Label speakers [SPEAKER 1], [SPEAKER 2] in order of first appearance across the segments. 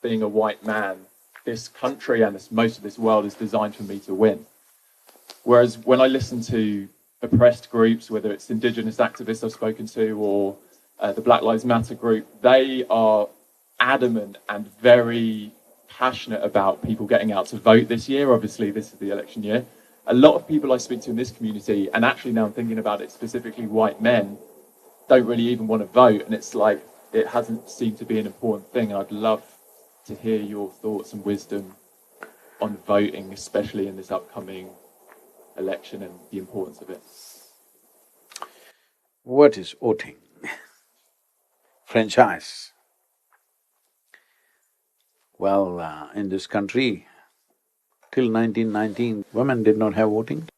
[SPEAKER 1] being a white man, this country and most of this world is designed for me to win. Whereas when I listen to oppressed groups, whether it's Indigenous activists I've spoken to or the Black Lives Matter group, they are adamant and very passionate about people getting out to vote this year. Obviously, this is the election year. A lot of people I speak to in this community, and actually now I'm thinking about it, specifically white men, don't really even want to vote. And it's like, it hasn't seemed to be an important thing. And I'd love to hear your thoughts and wisdom on voting, especially in this upcoming election and the importance of it.
[SPEAKER 2] What is voting? Franchise. Well, in this country, till 1919, women did not have voting.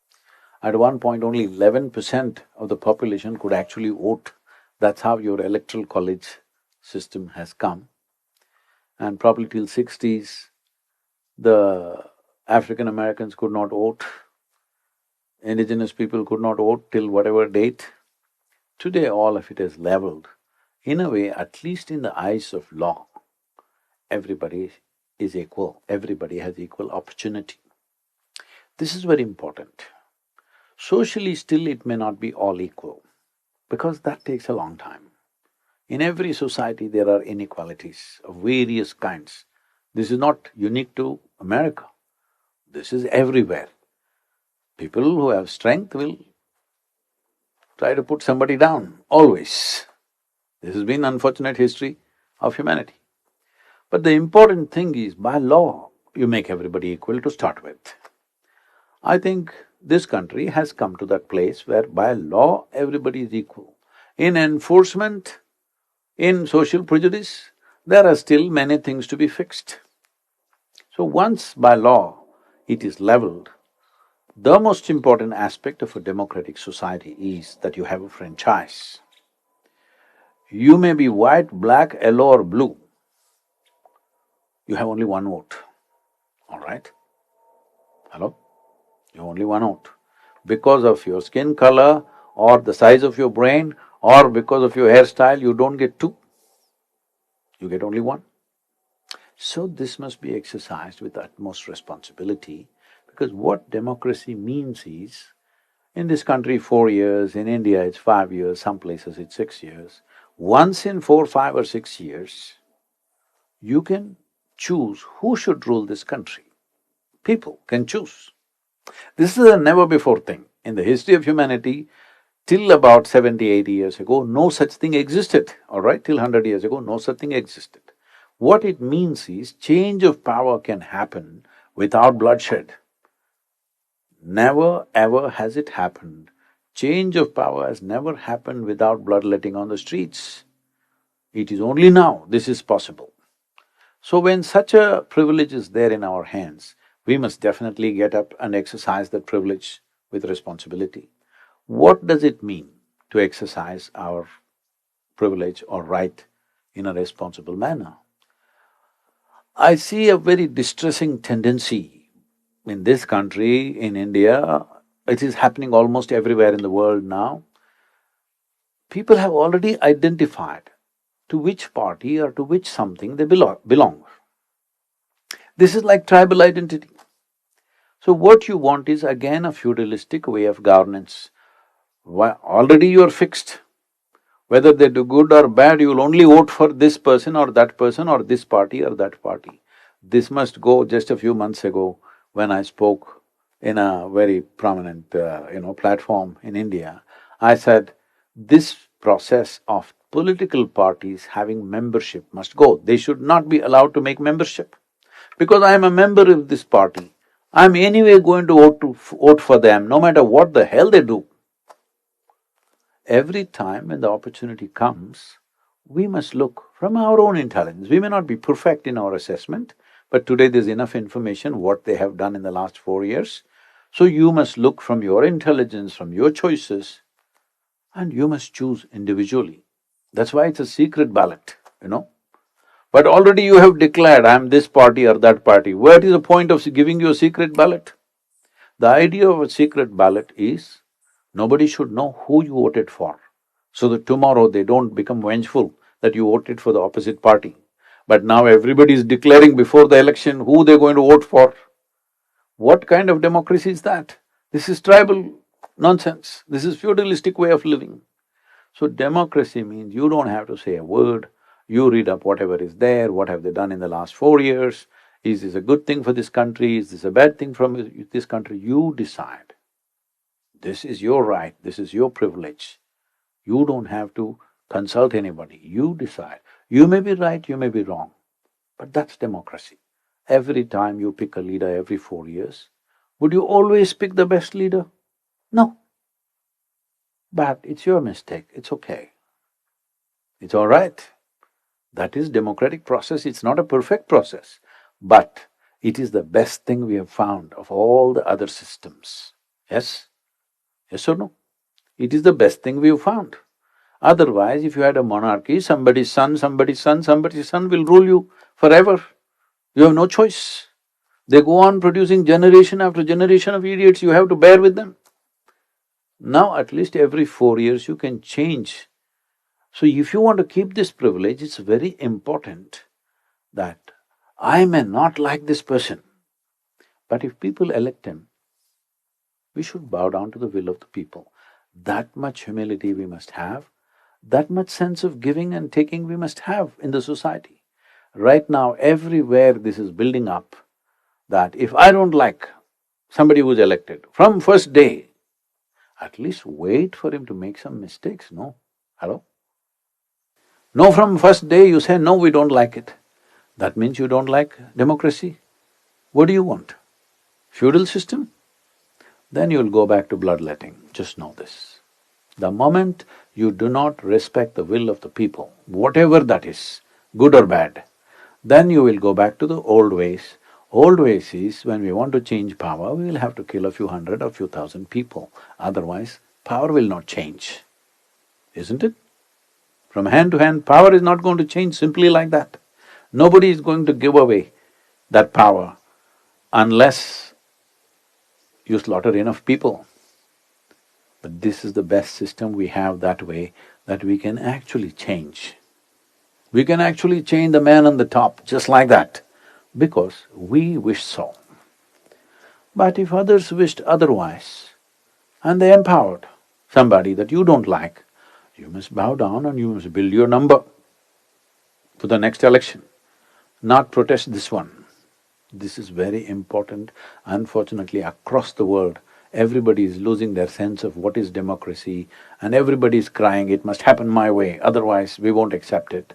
[SPEAKER 2] At one point, only 11% of the population could actually vote. That's how your electoral college system has come. And probably till 60s, the African Americans could not vote, indigenous people could not vote till whatever date. Today, all of it is leveled. In a way, at least in the eyes of law, everybody is equal, everybody has equal opportunity. This is very important. Socially, still it may not be all equal, because that takes a long time. In every society, there are inequalities of various kinds. This is not unique to America, this is everywhere. People who have strength will try to put somebody down, always. This has been unfortunate history of humanity. But the important thing is, by law, you make everybody equal to start with. I think this country has come to that place where by law everybody is equal. In enforcement, in social prejudice, there are still many things to be fixed. So once by law it is leveled, the most important aspect of a democratic society is that you have a franchise. You may be white, black, yellow or blue, you have only one vote, all right? Hello? You have only one vote. Because of your skin color or the size of your brain or because of your hairstyle, you don't get two, you get only one. So this must be exercised with utmost responsibility, because what democracy means is, in this country 4 years, in India it's 5 years, some places it's 6 years. Once in 4, 5 or 6 years, you can choose who should rule this country. People can choose. This is a never-before thing. In the history of humanity, till about 70, 80 years ago, no such thing existed, all right? Till 100 years ago, no such thing existed. What it means is, change of power can happen without bloodshed. Never ever has it happened. Change of power has never happened without bloodletting on the streets. It is only now this is possible. So when such a privilege is there in our hands, we must definitely get up and exercise that privilege with responsibility. What does it mean to exercise our privilege or right in a responsible manner? I see a very distressing tendency in this country, in India. It is happening almost everywhere in the world now. People have already identified to which party or to which something they belong. This is like tribal identity. So what you want is again a feudalistic way of governance. Already you are fixed. Whether they do good or bad, you will only vote for this person or this party or that party. This must go. Just a few months ago, when I spoke in a very prominent platform in India, I said, this process of political parties having membership must go. They should not be allowed to make membership. Because I am a member of this party, I am anyway going to vote for them, no matter what the hell they do. Every time when the opportunity comes, we must look from our own intelligence. We may not be perfect in our assessment, but today there's enough information what they have done in the last 4 years. So you must look from your intelligence, from your choices, and you must choose individually. That's why it's a secret ballot, But already you have declared, I am this party or that party. What is the point of giving you a secret ballot? The idea of a secret ballot is, nobody should know who you voted for, so that tomorrow they don't become vengeful that you voted for the opposite party. But now everybody is declaring before the election who they're going to vote for. What kind of democracy is that? This is tribal nonsense. This is feudalistic way of living. So democracy means you don't have to say a word, you read up whatever is there, what have they done in the last 4 years, is this a good thing for this country, is this a bad thing from this country, you decide. This is your right, this is your privilege. You don't have to consult anybody, you decide. You may be right, you may be wrong, but that's democracy. Every time you pick a leader every 4 years, would you always pick the best leader? No. But it's your mistake, it's okay. It's all right. That is democratic process, it's not a perfect process, but it is the best thing we have found of all the other systems. Yes? Yes or no? It is the best thing we have found. Otherwise, if you had a monarchy, somebody's son, somebody's son, somebody's son will rule you forever. You have no choice. They go on producing generation after generation of idiots, you have to bear with them. Now at least every 4 years you can change. So if you want to keep this privilege, it's very important that I may not like this person, but if people elect him, we should bow down to the will of the people. That much humility we must have, that much sense of giving and taking we must have in the society. Right now, everywhere this is building up, that if I don't like somebody who's elected, from first day, at least wait for him to make some mistakes, no? Hello? No, from first day you say, no, we don't like it. That means you don't like democracy. What do you want? Feudal system? Then you'll go back to bloodletting, just know this. The moment you do not respect the will of the people, whatever that is, good or bad, then you will go back to the old ways. Old ways is, when we want to change power, we will have to kill a few hundred or few thousand people, otherwise power will not change, isn't it? From hand to hand, power is not going to change simply like that. Nobody is going to give away that power unless you slaughter enough people. But this is the best system we have that way, that we can actually change. We can actually change the man on the top, just like that, because we wish so. But if others wished otherwise, and they empowered somebody that you don't like, you must bow down and you must build your number for the next election, not protest this one. This is very important. Unfortunately, across the world, everybody is losing their sense of what is democracy, and everybody is crying, it must happen my way, otherwise we won't accept it.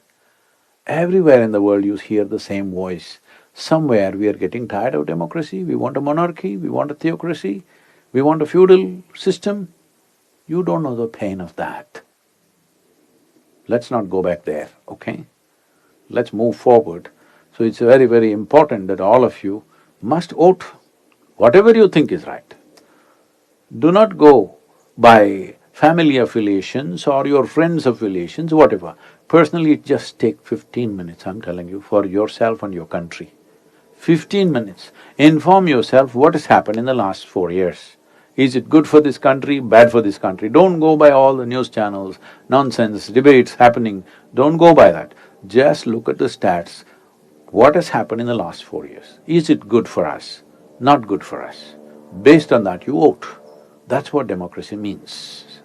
[SPEAKER 2] Everywhere in the world you hear the same voice. Somewhere we are getting tired of democracy, we want a monarchy, we want a theocracy, we want a feudal system. You don't know the pain of that. Let's not go back there, okay? Let's move forward. So it's very, very important that all of you must vote whatever you think is right. Do not go by family affiliations or your friends' affiliations, whatever. Personally, just take 15 minutes, I'm telling you, for yourself and your country. 15 minutes. Inform yourself what has happened in the last 4 years. Is it good for this country, bad for this country? Don't go by all the news channels, nonsense, debates happening. Don't go by that. Just look at the stats. What has happened in the last 4 years? Is it good for us? Not good for us? Based on that, you vote. That's what democracy means.